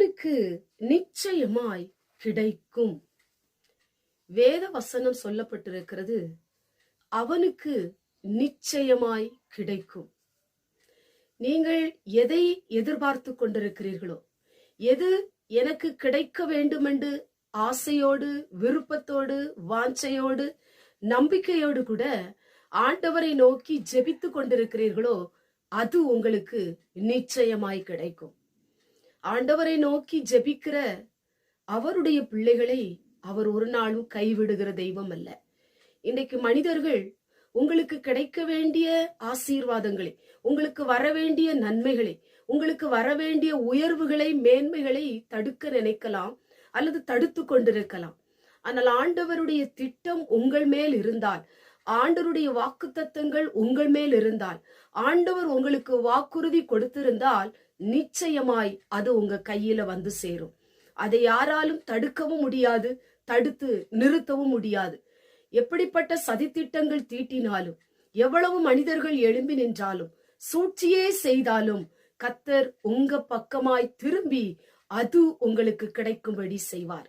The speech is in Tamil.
அவனுக்கு நிச்சயமாய் கிடைக்கும். வேத வசனம் சொல்லப்பட்டிருக்கிறது, அவனுக்கு நிச்சயமாய் கிடைக்கும். நீங்கள் எதை எதிர்பார்த்து கொண்டிருக்கிறீர்களோ, எது எனக்கு கிடைக்க வேண்டும் என்று ஆசையோடு, விருப்பத்தோடு, வாஞ்சையோடு, நம்பிக்கையோடு கூட ஆண்டவரை நோக்கி ஜெபித்து கொண்டிருக்கிறீர்களோ, அது உங்களுக்கு நிச்சயமாய் கிடைக்கும். ஆண்டவரை நோக்கி ஜெபிக்கிற அவருடைய பிள்ளைகளை அவர் ஒரு நாளும் கைவிடுகிற தெய்வம் அல்ல. இன்றைக்கு மனிதர்கள் உங்களுக்கு கிடைக்க வேண்டிய ஆசீர்வாதங்களை, உங்களுக்கு வர வேண்டிய நன்மைகளை, உங்களுக்கு வர வேண்டிய உயர்வுகளை, மேன்மைகளை தடுக்க நினைக்கலாம் அல்லது தடுத்து கொண்டிருக்கலாம். ஆனால் ஆண்டவருடைய திட்டம் உங்கள் மேல் இருந்தால், ஆண்டவருடைய வாக்குத்தத்தங்கள் உங்கள் மேல் இருந்தால், ஆண்டவர் உங்களுக்கு வாக்குறுதி கொடுத்திருந்தால், நிச்சயமாய் அது உங்க கையில வந்து சேரும். அதை யாராலும் தடுக்கவும் முடியாது, தடுத்து நிறுத்தவும் முடியாது. எப்படிப்பட்ட சதித்திட்டங்கள் தீட்டினாலும், எவ்வளவு மனிதர்கள் எழும்பி நின்றாலும், சூழ்ச்சியே செய்தாலும், கர்த்தர் உங்க பக்கமாய் திரும்பி அது உங்களுக்கு கிடைக்கும்படி செய்வார்.